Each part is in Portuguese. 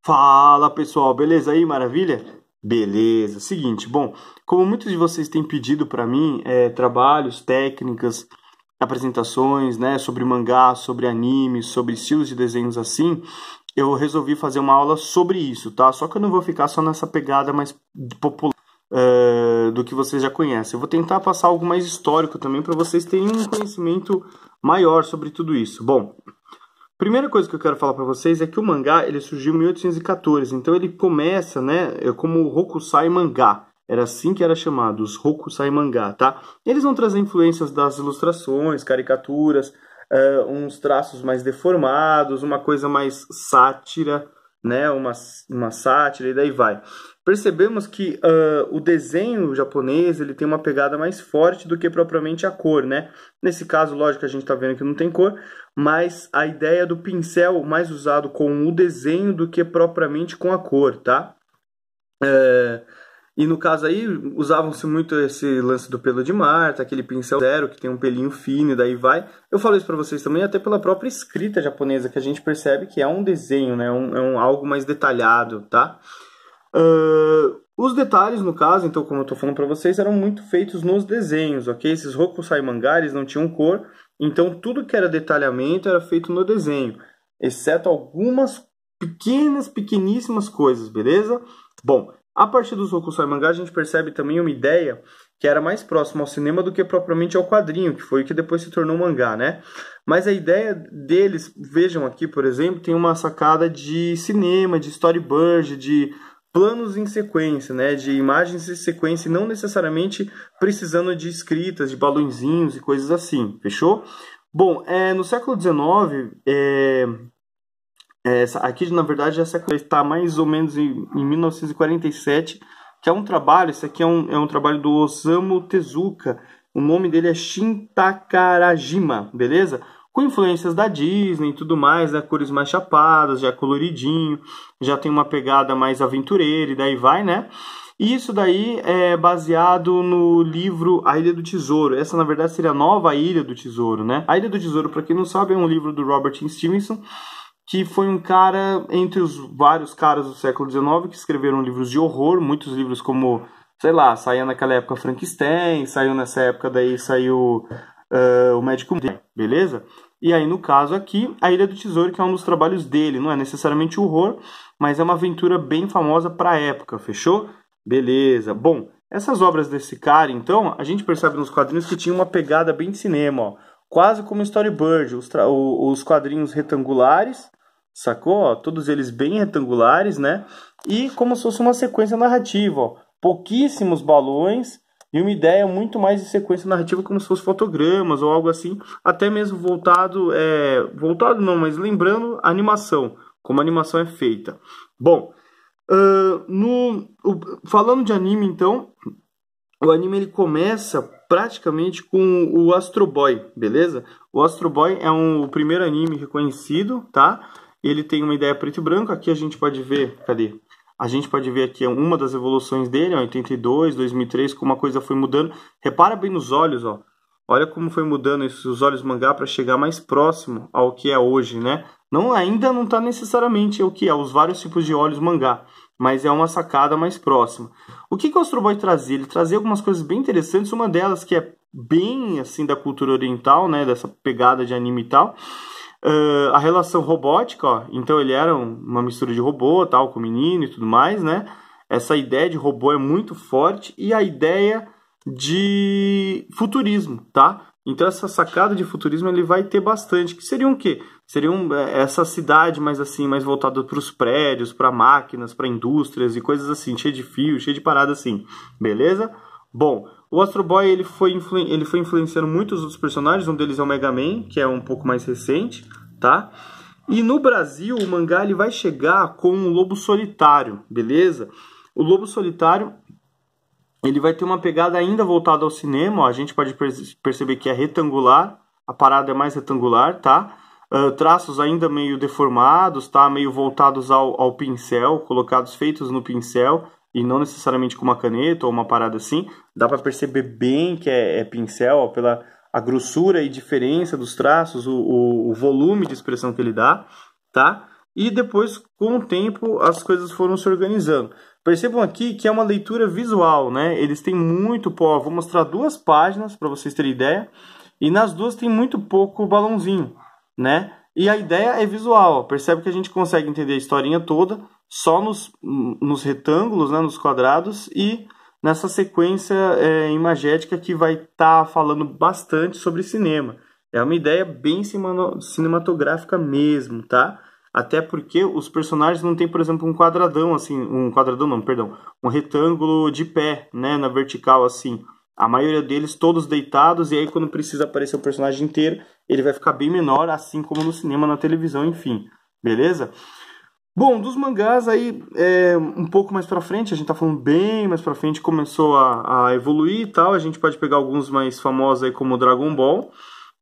Fala pessoal, beleza aí? Maravilha? Beleza. Seguinte, bom, como muitos de vocês têm pedido para mim trabalhos, técnicas, apresentações, né, sobre mangá, sobre anime, sobre estilos de desenhos assim, eu resolvi fazer uma aula sobre isso, tá? Só que eu não vou ficar só nessa pegada mais popular do que vocês já conhecem. Eu vou tentar passar algo mais histórico também para vocês terem um conhecimento maior sobre tudo isso. Bom, primeira coisa que eu quero falar para vocês é que o mangá ele surgiu em 1814, então ele começa, né, como o Hokusai Mangá. Era assim que era chamado, os Hokusai Mangá, tá? Eles vão trazer influências das ilustrações, caricaturas, uns traços mais deformados, uma coisa mais sátira, né, uma sátira e daí vai. Percebemos que o desenho japonês ele tem uma pegada mais forte do que propriamente a cor, né? Nesse caso, lógico, a gente está vendo que não tem cor, mas a ideia do pincel mais usado com o desenho do que propriamente com a cor, tá? E no caso aí, usavam-se muito esse lance do pelo de Marta, aquele pincel zero que tem um pelinho fino e daí vai. Eu falo isso para vocês também até pela própria escrita japonesa, que a gente percebe que é um desenho, né? Algo mais detalhado, tá? Os detalhes, no caso, então, como eu estou falando para vocês, eram muito feitos nos desenhos, ok? Esses Hokusai mangares não tinham cor, então tudo que era detalhamento era feito no desenho, exceto algumas pequeníssimas coisas, beleza? Bom, a partir dos Hokusai mangá a gente percebe também uma ideia que era mais próxima ao cinema do que propriamente ao quadrinho, que foi o que depois se tornou mangá, né? Mas a ideia deles, vejam aqui, por exemplo, tem uma sacada de cinema, de storyboard, de planos em sequência, né, de imagens em sequência, não necessariamente precisando de escritas, de balãozinhos e coisas assim, fechou? Bom, no século XIX, aqui na verdade essa está mais ou menos em 1947, que é um trabalho, esse aqui é um trabalho do Osamu Tezuka, o nome dele é Shin Takarajima, beleza? Com influências da Disney e tudo mais, né? Cores mais chapadas, já coloridinho, já tem uma pegada mais aventureira e daí vai, né? E isso daí é baseado no livro A Ilha do Tesouro. Essa, na verdade, seria a nova Ilha do Tesouro, né? A Ilha do Tesouro, para quem não sabe, é um livro do Robert Stevenson, que foi um cara, entre os vários caras do século XIX, que escreveram livros de horror, muitos livros como, sei lá, saía naquela época Frankenstein, saiu nessa época daí, saiu o Médico, beleza? E aí, no caso aqui, A Ilha do Tesouro, que é um dos trabalhos dele, não é necessariamente horror, mas é uma aventura bem famosa para a época, fechou? Beleza. Bom, essas obras desse cara, então, a gente percebe nos quadrinhos que tinha uma pegada bem de cinema, ó, quase como storyboard, os quadrinhos retangulares, sacou? Ó, todos eles bem retangulares, né? E como se fosse uma sequência narrativa, ó, pouquíssimos balões, e uma ideia muito mais de sequência narrativa, como se fosse fotogramas ou algo assim, até mesmo voltado não, mas lembrando a animação, como a animação é feita. Bom, falando de anime, então, o anime ele começa praticamente com o Astro Boy, beleza? O Astro Boy é o primeiro anime reconhecido, tá? Ele tem uma ideia preto e branco, aqui a gente pode ver, cadê? A gente pode ver aqui uma das evoluções dele, ó, 82, 2003, como a coisa foi mudando. Repara bem nos olhos, ó. Olha como foi mudando os olhos mangá para chegar mais próximo ao que é hoje, né? Ainda não está necessariamente o que é, os vários tipos de olhos mangá, mas é uma sacada mais próxima. O que o Astro Boy trazia? Ele trazia algumas coisas bem interessantes, uma delas que é bem assim da cultura oriental, né? Dessa pegada de anime e tal. A relação robótica, ó, então ele era uma mistura de robô, tal, com menino e tudo mais, né? Essa ideia de robô é muito forte e a ideia de futurismo, tá? Então essa sacada de futurismo ele vai ter bastante, que seriam o quê? Seriam essa cidade mais assim, mais voltada para os prédios, para máquinas, para indústrias e coisas assim, cheio de fio, cheio de parada assim, beleza? Bom, o Astro Boy ele foi influenciando muitos outros personagens, um deles é o Mega Man, que é um pouco mais recente, tá? E no Brasil o mangá ele vai chegar com o Lobo Solitário, beleza? O Lobo Solitário ele vai ter uma pegada ainda voltada ao cinema, ó, a gente pode perceber que é retangular, a parada é mais retangular, tá? Traços ainda meio deformados, tá? Meio voltados ao pincel, feitos no pincel, e não necessariamente com uma caneta ou uma parada assim. Dá para perceber bem que é pincel, ó, pela a grossura e diferença dos traços, o volume de expressão que ele dá, tá? e depois, com o tempo, as coisas foram se organizando. Percebam aqui que é uma leitura visual, né? Eles têm muito pouco. Vou mostrar 2 páginas para vocês terem ideia. E nas 2 tem muito pouco balãozinho, né? E a ideia é visual. Percebe que a gente consegue entender a historinha toda só nos retângulos, né? Nos quadrados e nessa sequência imagética que vai estar falando bastante sobre cinema. É uma ideia bem cinematográfica mesmo, tá? Até porque os personagens não tem, por exemplo, um quadradão assim, um retângulo de pé, né, na vertical assim. A maioria deles todos deitados e aí quando precisa aparecer o personagem inteiro, ele vai ficar bem menor, assim como no cinema, na televisão, enfim. Beleza? Bom, dos mangás aí, um pouco mais pra frente, a gente tá falando bem mais pra frente, começou a evoluir e tal, a gente pode pegar alguns mais famosos aí como Dragon Ball,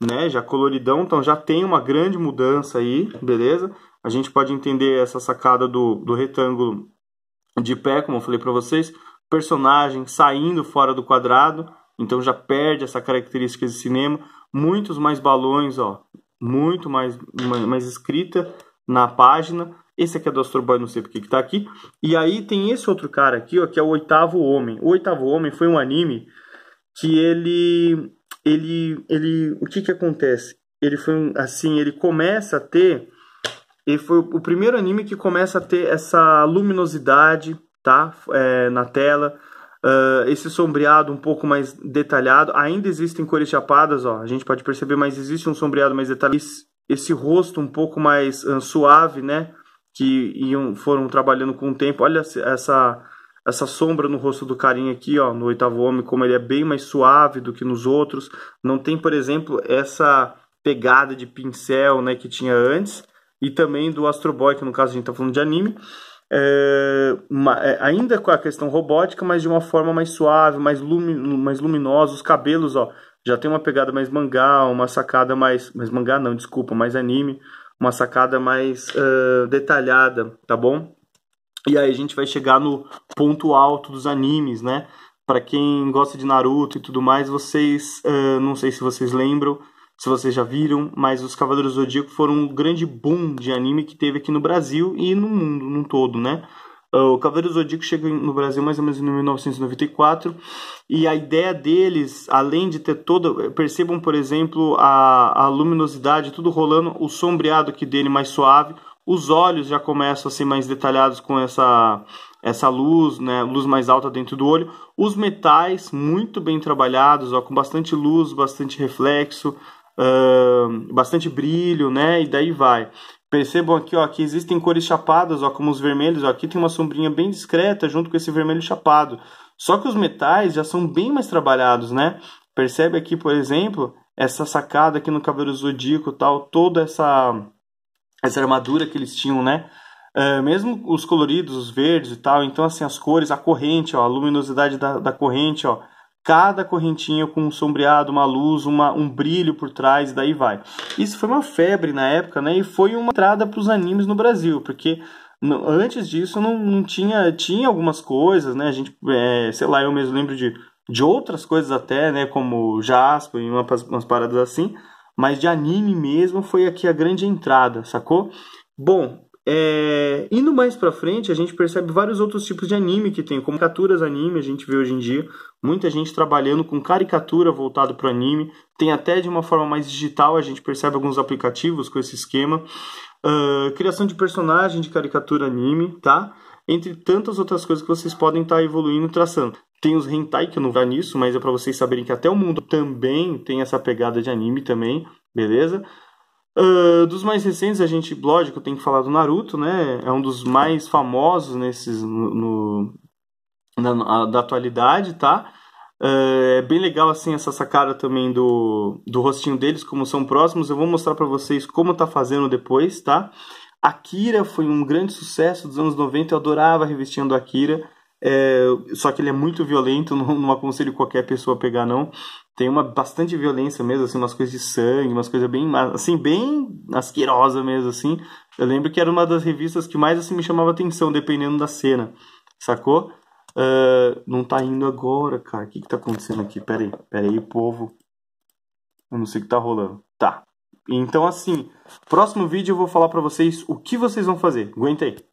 né, já coloridão, então já tem uma grande mudança aí, beleza? A gente pode entender essa sacada do retângulo de pé, como eu falei para vocês, personagem saindo fora do quadrado, então já perde essa característica de cinema, muitos mais balões, ó, muito mais escrita na página. Esse aqui é do Astro Boy, não sei porque que tá aqui. E aí tem esse outro cara aqui, ó, que é o Oitavo Homem. O Oitavo Homem foi um anime que o que que acontece? Ele foi assim, ele começa a ter, ele foi o primeiro anime que começa a ter essa luminosidade, tá? Na tela, esse sombreado um pouco mais detalhado. Ainda existem cores chapadas, ó, a gente pode perceber, mas existe um sombreado mais detalhado. Esse rosto um pouco mais suave, né? Que foram trabalhando com o tempo. Olha essa sombra no rosto do carinha aqui, ó, no Oitavo Homem, como ele é bem mais suave do que nos outros. Não tem, por exemplo, essa pegada de pincel, né, que tinha antes. E também do Astro Boy, que no caso a gente tá falando de anime. Ainda com a questão robótica, mas de uma forma mais suave, mais luminosa. Os cabelos, ó, já tem uma pegada mais mangá, uma sacada mais mangá não, desculpa, mais anime. Uma sacada mais detalhada, tá bom? E aí a gente vai chegar no ponto alto dos animes, né? Para quem gosta de Naruto e tudo mais, vocês, não sei se vocês lembram, se vocês já viram, mas os Cavaleiros do Zodíaco foram um grande boom de anime que teve aqui no Brasil e no mundo num todo, né? O Cavaleiros do Zodíaco chega no Brasil mais ou menos em 1994 e a ideia deles, além de ter toda... Percebam, por exemplo, a luminosidade, tudo rolando, o sombreado aqui dele mais suave, os olhos já começam a ser mais detalhados com essa luz, né, luz mais alta dentro do olho. Os metais muito bem trabalhados, ó, com bastante luz, bastante reflexo, bastante brilho, né, e daí vai. Percebam aqui, ó, que existem cores chapadas, ó, como os vermelhos. Ó, aqui tem uma sombrinha bem discreta junto com esse vermelho chapado. Só que os metais já são bem mais trabalhados, né? Percebe aqui, por exemplo, essa sacada aqui no Cavaleiro Zodíaco, tal, toda essa armadura que eles tinham, né? Mesmo os coloridos, os verdes e tal. Então, assim, as cores, a corrente, ó, a luminosidade da corrente, ó. Cada correntinha com um sombreado, uma luz, um brilho por trás, e daí vai. Isso foi uma febre na época, né? E foi uma entrada para os animes no Brasil, porque antes disso não tinha algumas coisas, né? A gente, sei lá, eu mesmo lembro de outras coisas até, né? Como Jasper e umas paradas assim. Mas de anime mesmo foi aqui a grande entrada, sacou? Bom, indo mais pra frente, a gente percebe vários outros tipos de anime que tem, como caricaturas anime, a gente vê hoje em dia, muita gente trabalhando com caricatura voltado para o anime, tem até de uma forma mais digital, a gente percebe alguns aplicativos com esse esquema, criação de personagem de caricatura anime, tá? Entre tantas outras coisas que vocês podem estar evoluindo e traçando. Tem os hentai, que eu não vou nisso, mas é para vocês saberem que até o mundo também tem essa pegada de anime também, beleza? Dos mais recentes, a gente, lógico, tem que falar do Naruto, né? É um dos mais famosos da atualidade, tá? É bem legal, assim, essa sacada também do rostinho deles, como são próximos. Eu vou mostrar pra vocês como tá fazendo depois, tá? Akira foi um grande sucesso dos anos 90, eu adorava a revistinha do Akira. Só que ele é muito violento, não aconselho qualquer pessoa a pegar, não. Tem bastante violência mesmo, assim, umas coisas de sangue, umas coisas bem, assim, bem asquerosa mesmo, assim. Eu lembro que era uma das revistas que mais, assim, me chamava atenção, dependendo da cena, sacou? Não tá indo agora, cara. O que tá acontecendo aqui? Pera aí, povo. Eu não sei o que tá rolando. Tá. Então, assim, próximo vídeo eu vou falar pra vocês o que vocês vão fazer. Aguenta aí.